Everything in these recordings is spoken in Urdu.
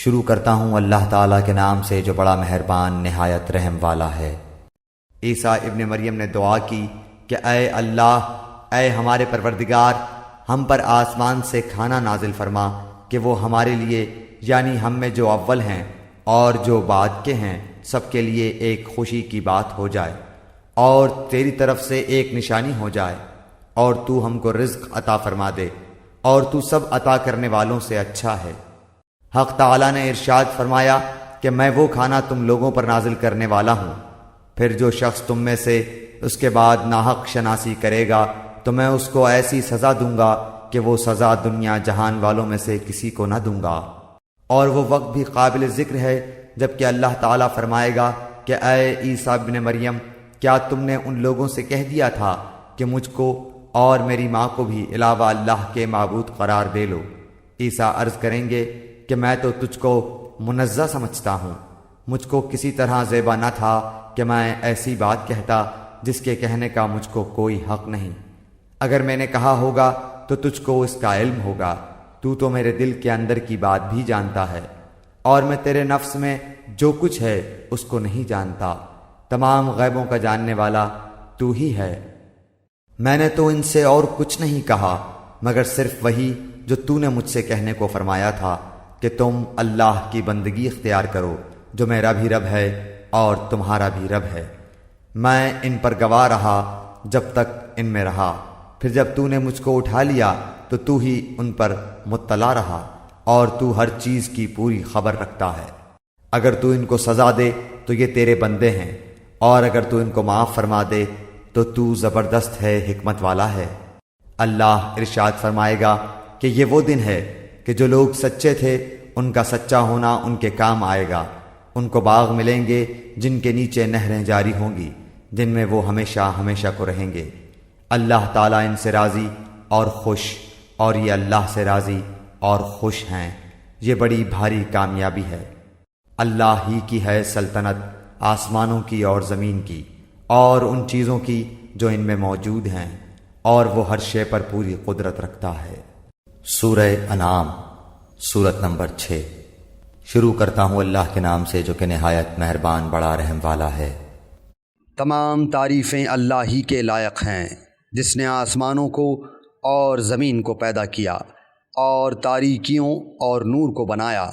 شروع کرتا ہوں اللہ تعالیٰ کے نام سے جو بڑا مہربان نہایت رحم والا ہے۔ عیسیٰ ابن مریم نے دعا کی کہ اے اللہ، اے ہمارے پروردگار، ہم پر آسمان سے کھانا نازل فرما کہ وہ ہمارے لیے یعنی ہم میں جو اول ہیں اور جو بعد کے ہیں سب کے لیے ایک خوشی کی بات ہو جائے، اور تیری طرف سے ایک نشانی ہو جائے، اور تو ہم کو رزق عطا فرما دے، اور تو سب عطا کرنے والوں سے اچھا ہے۔ حق تعالیٰ نے ارشاد فرمایا کہ میں وہ کھانا تم لوگوں پر نازل کرنے والا ہوں، پھر جو شخص تم میں سے اس کے بعد ناحق شناسی کرے گا تو میں اس کو ایسی سزا دوں گا کہ وہ سزا دنیا جہان والوں میں سے کسی کو نہ دوں گا۔ اور وہ وقت بھی قابل ذکر ہے جب کہ اللہ تعالیٰ فرمائے گا کہ اے عیسیٰ ابن مریم، کیا تم نے ان لوگوں سے کہہ دیا تھا کہ مجھ کو اور میری ماں کو بھی علاوہ اللہ کے معبود قرار دے لو؟ عیسیٰ عرض کریں گے کہ میں تو تجھ کو منزہ سمجھتا ہوں، مجھ کو کسی طرح زیبا نہ تھا کہ میں ایسی بات کہتا جس کے کہنے کا مجھ کو کوئی حق نہیں۔ اگر میں نے کہا ہوگا تو تجھ کو اس کا علم ہوگا، تو میرے دل کے اندر کی بات بھی جانتا ہے، اور میں تیرے نفس میں جو کچھ ہے اس کو نہیں جانتا، تمام غیبوں کا جاننے والا تو ہی ہے۔ میں نے تو ان سے اور کچھ نہیں کہا مگر صرف وہی جو تو نے مجھ سے کہنے کو فرمایا تھا کہ تم اللہ کی بندگی اختیار کرو جو میرا بھی رب ہے اور تمہارا بھی رب ہے۔ میں ان پر گواہ رہا جب تک ان میں رہا، پھر جب تو نے مجھ کو اٹھا لیا تو تو ہی ان پر مطلع رہا، اور تو ہر چیز کی پوری خبر رکھتا ہے۔ اگر تو ان کو سزا دے تو یہ تیرے بندے ہیں، اور اگر تو ان کو معاف فرما دے تو زبردست ہے، حکمت والا ہے۔ اللہ ارشاد فرمائے گا کہ یہ وہ دن ہے کہ جو لوگ سچے تھے ان کا سچا ہونا ان کے کام آئے گا۔ ان کو باغ ملیں گے جن کے نیچے نہریں جاری ہوں گی، جن میں وہ ہمیشہ ہمیشہ کو رہیں گے۔ اللہ تعالیٰ ان سے راضی اور خوش، اور یہ اللہ سے راضی اور خوش ہیں۔ یہ بڑی بھاری کامیابی ہے۔ اللہ ہی کی ہے سلطنت آسمانوں کی اور زمین کی اور ان چیزوں کی جو ان میں موجود ہیں، اور وہ ہر شے پر پوری قدرت رکھتا ہے۔ سورہ انعام سورت نمبر 6۔ شروع کرتا ہوں اللہ کے نام سے جو کہ نہایت مہربان بڑا رحم والا ہے۔ تمام تعریفیں اللہ ہی کے لائق ہیں جس نے آسمانوں کو اور زمین کو پیدا کیا اور تاریکیوں اور نور کو بنایا،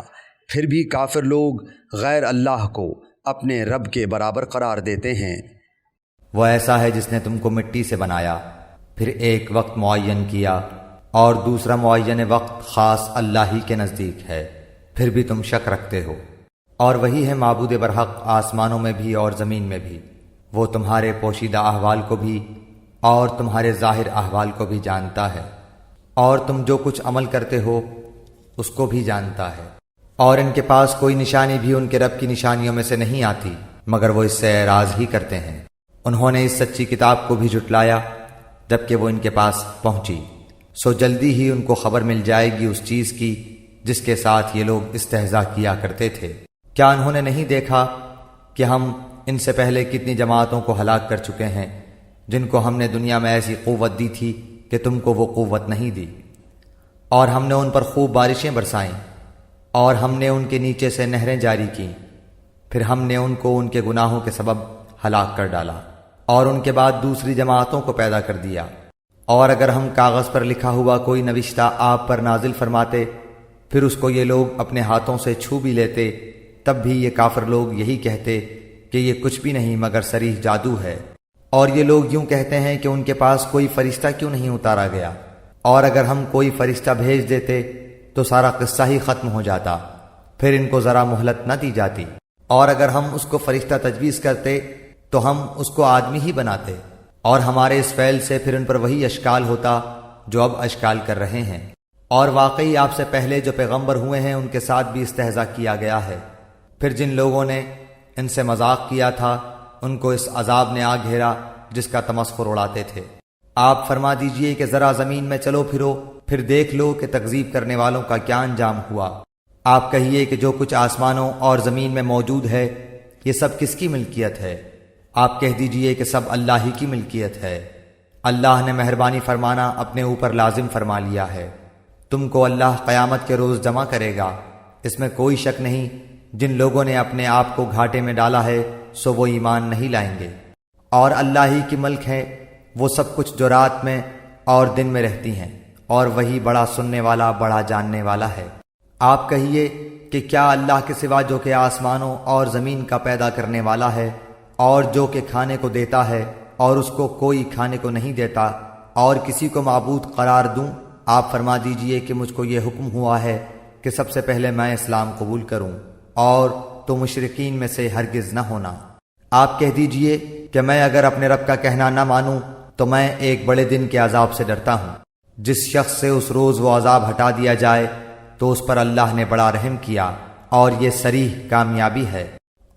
پھر بھی کافر لوگ غیر اللہ کو اپنے رب کے برابر قرار دیتے ہیں۔ وہ ایسا ہے جس نے تم کو مٹی سے بنایا، پھر ایک وقت معین کیا اور دوسرا معین وقت خاص اللہ ہی کے نزدیک ہے، پھر بھی تم شک رکھتے ہو۔ اور وہی ہے معبود برحق آسمانوں میں بھی اور زمین میں بھی، وہ تمہارے پوشیدہ احوال کو بھی اور تمہارے ظاہر احوال کو بھی جانتا ہے، اور تم جو کچھ عمل کرتے ہو اس کو بھی جانتا ہے۔ اور ان کے پاس کوئی نشانی بھی ان کے رب کی نشانیوں میں سے نہیں آتی مگر وہ اس سے اعراض ہی کرتے ہیں۔ انہوں نے اس سچی کتاب کو بھی جھٹلایا جبکہ وہ ان کے پاس پہنچی، سو جلدی ہی ان کو خبر مل جائے گی اس چیز کی جس کے ساتھ یہ لوگ استہزاء کیا کرتے تھے۔ کیا انہوں نے نہیں دیکھا کہ ہم ان سے پہلے کتنی جماعتوں کو ہلاک کر چکے ہیں جن کو ہم نے دنیا میں ایسی قوت دی تھی کہ تم کو وہ قوت نہیں دی، اور ہم نے ان پر خوب بارشیں برسائیں، اور ہم نے ان کے نیچے سے نہریں جاری کیں، پھر ہم نے ان کو ان کے گناہوں کے سبب ہلاک کر ڈالا، اور ان کے بعد دوسری جماعتوں کو پیدا کر دیا۔ اور اگر ہم کاغذ پر لکھا ہوا کوئی نوشتہ آپ پر نازل فرماتے پھر اس کو یہ لوگ اپنے ہاتھوں سے چھو بھی لیتے، تب بھی یہ کافر لوگ یہی کہتے کہ یہ کچھ بھی نہیں مگر صریح جادو ہے۔ اور یہ لوگ یوں کہتے ہیں کہ ان کے پاس کوئی فرشتہ کیوں نہیں اتارا گیا، اور اگر ہم کوئی فرشتہ بھیج دیتے تو سارا قصہ ہی ختم ہو جاتا، پھر ان کو ذرا مہلت نہ دی جاتی۔ اور اگر ہم اس کو فرشتہ تجویز کرتے تو ہم اس کو آدمی ہی بناتے، اور ہمارے اس فعل سے پھر ان پر وہی اشکال ہوتا جو اب اشکال کر رہے ہیں۔ اور واقعی آپ سے پہلے جو پیغمبر ہوئے ہیں ان کے ساتھ بھی استہزاء کیا گیا ہے، پھر جن لوگوں نے ان سے مذاق کیا تھا ان کو اس عذاب نے آ گھیرا جس کا تمسخر اڑاتے تھے۔ آپ فرما دیجئے کہ ذرا زمین میں چلو پھرو، پھر دیکھ لو کہ تکذیب کرنے والوں کا کیا انجام ہوا۔ آپ کہیے کہ جو کچھ آسمانوں اور زمین میں موجود ہے یہ سب کس کی ملکیت ہے؟ آپ کہہ دیجئے کہ سب اللہ ہی کی ملکیت ہے۔ اللہ نے مہربانی فرمانا اپنے اوپر لازم فرما لیا ہے۔ تم کو اللہ قیامت کے روز جمع کرے گا، اس میں کوئی شک نہیں جن لوگوں نے اپنے آپ کو گھاٹے میں ڈالا ہے سو وہ ایمان نہیں لائیں گے۔ اور اللہ ہی کی ملک ہے وہ سب کچھ جو رات میں اور دن میں رہتی ہیں، اور وہی بڑا سننے والا بڑا جاننے والا ہے۔ آپ کہیے کہ کیا اللہ کے سوا جو کہ آسمانوں اور زمین کا پیدا کرنے والا ہے، اور جو کہ کھانے کو دیتا ہے اور اس کو کوئی کھانے کو نہیں دیتا، اور کسی کو معبود قرار دوں؟ آپ فرما دیجئے کہ مجھ کو یہ حکم ہوا ہے کہ سب سے پہلے میں اسلام قبول کروں، اور تو مشرکین میں سے ہرگز نہ ہونا۔ آپ کہہ دیجئے کہ میں اگر اپنے رب کا کہنا نہ مانوں تو میں ایک بڑے دن کے عذاب سے ڈرتا ہوں۔ جس شخص سے اس روز وہ عذاب ہٹا دیا جائے تو اس پر اللہ نے بڑا رحم کیا، اور یہ صریح کامیابی ہے۔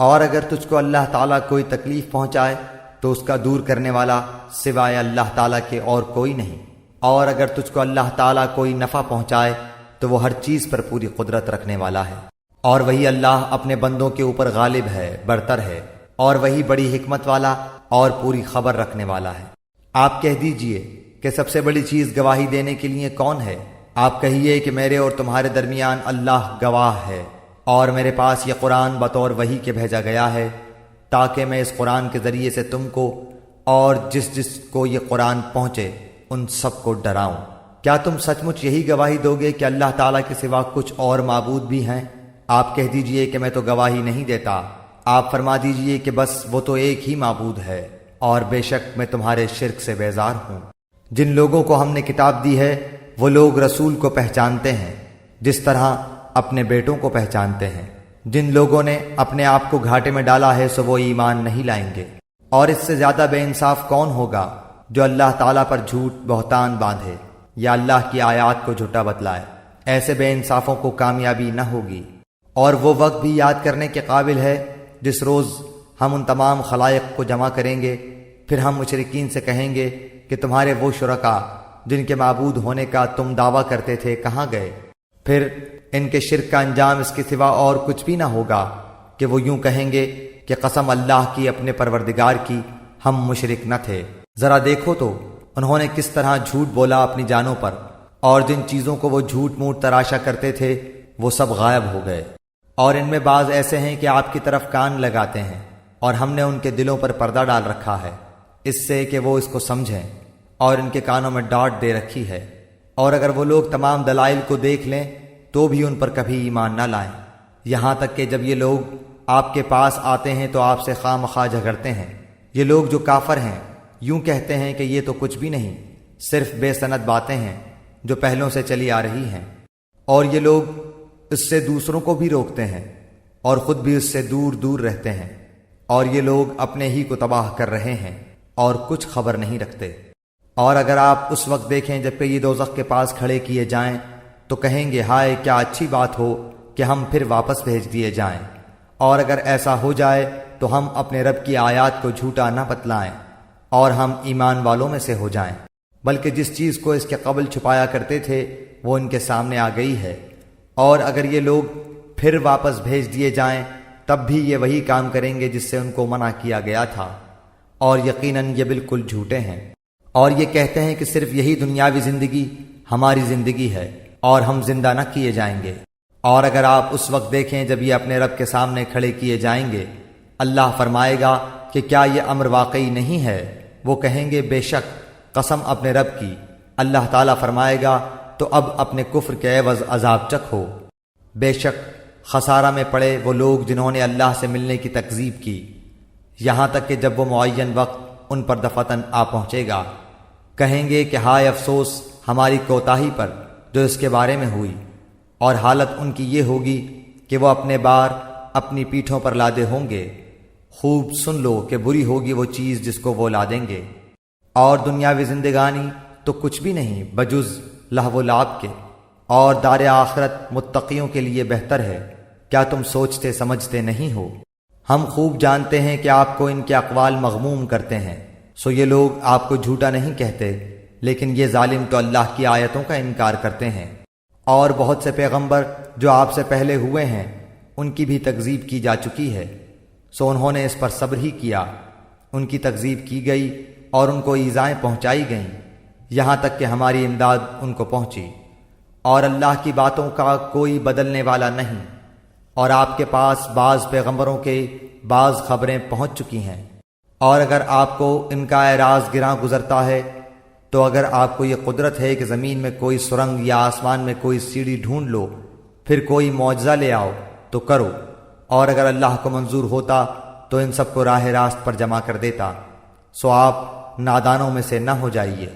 اور اگر تجھ کو اللہ تعالیٰ کوئی تکلیف پہنچائے تو اس کا دور کرنے والا سوائے اللہ تعالیٰ کے اور کوئی نہیں، اور اگر تجھ کو اللہ تعالیٰ کوئی نفع پہنچائے تو وہ ہر چیز پر پوری قدرت رکھنے والا ہے، اور وہی اللہ اپنے بندوں کے اوپر غالب ہے، برتر ہے، اور وہی بڑی حکمت والا اور پوری خبر رکھنے والا ہے۔ آپ کہہ دیجئے کہ سب سے بڑی چیز گواہی دینے کے لیے کون ہے؟ آپ کہیے کہ میرے اور تمہارے درمیان اللہ گواہ ہے، اور میرے پاس یہ قرآن بطور وحی کے بھیجا گیا ہے تاکہ میں اس قرآن کے ذریعے سے تم کو اور جس جس کو یہ قرآن پہنچے ان سب کو ڈراؤں۔ کیا تم سچ مچ یہی گواہی دو گے کہ اللہ تعالیٰ کے سوا کچھ اور معبود بھی ہیں؟ آپ کہہ دیجئے کہ میں تو گواہی نہیں دیتا۔ آپ فرما دیجئے کہ بس وہ تو ایک ہی معبود ہے، اور بے شک میں تمہارے شرک سے بیزار ہوں۔ جن لوگوں کو ہم نے کتاب دی ہے وہ لوگ رسول کو پہچانتے ہیں جس طرح اپنے بیٹوں کو پہچانتے ہیں۔ جن لوگوں نے اپنے آپ کو گھاٹے میں ڈالا ہے سو وہ ایمان نہیں لائیں گے۔ اور اس سے زیادہ بے انصاف کون ہوگا جو اللہ تعالیٰ پر جھوٹ بہتان باندھے یا اللہ کی آیات کو جھوٹا بتلائے؟ ایسے بے انصافوں کو کامیابی نہ ہوگی۔ اور وہ وقت بھی یاد کرنے کے قابل ہے جس روز ہم ان تمام خلائق کو جمع کریں گے، پھر ہم مشرکین سے کہیں گے کہ تمہارے وہ شرکاء جن کے معبود ہونے کا تم دعویٰ کرتے تھے کہاں گئے؟ پھر ان کے شرک کا انجام اس کے سوا اور کچھ بھی نہ ہوگا کہ وہ یوں کہیں گے کہ قسم اللہ کی اپنے پروردگار کی ہم مشرک نہ تھے۔ ذرا دیکھو تو انہوں نے کس طرح جھوٹ بولا اپنی جانوں پر، اور جن چیزوں کو وہ جھوٹ موٹ تراشا کرتے تھے وہ سب غائب ہو گئے۔ اور ان میں بعض ایسے ہیں کہ آپ کی طرف کان لگاتے ہیں، اور ہم نے ان کے دلوں پر پردہ ڈال رکھا ہے اس سے کہ وہ اس کو سمجھیں، اور ان کے کانوں میں ڈاٹ دے رکھی ہے، اور اگر وہ لوگ تمام دلائل کو دیکھ لیں تو بھی ان پر کبھی ایمان نہ لائیں، یہاں تک کہ جب یہ لوگ آپ کے پاس آتے ہیں تو آپ سے خواہ مخواہ جھگڑتے ہیں۔ یہ لوگ جو کافر ہیں یوں کہتے ہیں کہ یہ تو کچھ بھی نہیں، صرف بے سند باتیں ہیں جو پہلوں سے چلی آ رہی ہیں، اور یہ لوگ اس سے دوسروں کو بھی روکتے ہیں اور خود بھی اس سے دور دور رہتے ہیں، اور یہ لوگ اپنے ہی کو تباہ کر رہے ہیں اور کچھ خبر نہیں رکھتے۔ اور اگر آپ اس وقت دیکھیں جب کہ یہ دوزخ کے پاس کھڑے کیے جائیں تو کہیں گے ہائے کیا اچھی بات ہو کہ ہم پھر واپس بھیج دیے جائیں، اور اگر ایسا ہو جائے تو ہم اپنے رب کی آیات کو جھوٹا نہ بتلائیں اور ہم ایمان والوں میں سے ہو جائیں، بلکہ جس چیز کو اس کے قبل چھپایا کرتے تھے وہ ان کے سامنے آ گئی ہے، اور اگر یہ لوگ پھر واپس بھیج دیے جائیں تب بھی یہ وہی کام کریں گے جس سے ان کو منع کیا گیا تھا، اور یقیناً یہ بالکل جھوٹے ہیں، اور یہ کہتے ہیں کہ صرف یہی دنیاوی زندگی ہماری زندگی ہے اور ہم زندہ نہ کیے جائیں گے۔ اور اگر آپ اس وقت دیکھیں جب یہ اپنے رب کے سامنے کھڑے کیے جائیں گے، اللہ فرمائے گا کہ کیا یہ امر واقعی نہیں ہے؟ وہ کہیں گے بے شک، قسم اپنے رب کی۔ اللہ تعالیٰ فرمائے گا تو اب اپنے کفر کے عوض عذاب چکھو۔ بے شک خسارہ میں پڑے وہ لوگ جنہوں نے اللہ سے ملنے کی تکذیب کی، یہاں تک کہ جب وہ معین وقت ان پر دفتن آ پہنچے گا کہیں گے کہ ہائے افسوس ہماری کوتاہی پر جو اس کے بارے میں ہوئی، اور حالت ان کی یہ ہوگی کہ وہ اپنے بار اپنی پیٹھوں پر لادے ہوں گے۔ خوب سن لو کہ بری ہوگی وہ چیز جس کو وہ لادیں گے، اور دنیاوی زندگانی تو کچھ بھی نہیں بجز لہو و لعب کے، اور دار آخرت متقیوں کے لیے بہتر ہے۔ کیا تم سوچتے سمجھتے نہیں ہو؟ ہم خوب جانتے ہیں کہ آپ کو ان کے اقوال مغموم کرتے ہیں، سو یہ لوگ آپ کو جھوٹا نہیں کہتے، لیکن یہ ظالم تو اللہ کی آیتوں کا انکار کرتے ہیں۔ اور بہت سے پیغمبر جو آپ سے پہلے ہوئے ہیں ان کی بھی تکذیب کی جا چکی ہے، سو انہوں نے اس پر صبر ہی کیا، ان کی تکذیب کی گئی اور ان کو ایذائیں پہنچائی گئیں، یہاں تک کہ ہماری امداد ان کو پہنچی، اور اللہ کی باتوں کا کوئی بدلنے والا نہیں۔ اور آپ کے پاس بعض پیغمبروں کے بعض خبریں پہنچ چکی ہیں، اور اگر آپ کو ان کا اعراض گراں گزرتا ہے تو اگر آپ کو یہ قدرت ہے کہ زمین میں کوئی سرنگ یا آسمان میں کوئی سیڑھی ڈھونڈ لو، پھر کوئی معجزہ لے آؤ تو کرو، اور اگر اللہ کو منظور ہوتا تو ان سب کو راہ راست پر جمع کر دیتا، سو آپ نادانوں میں سے نہ ہو جائیے۔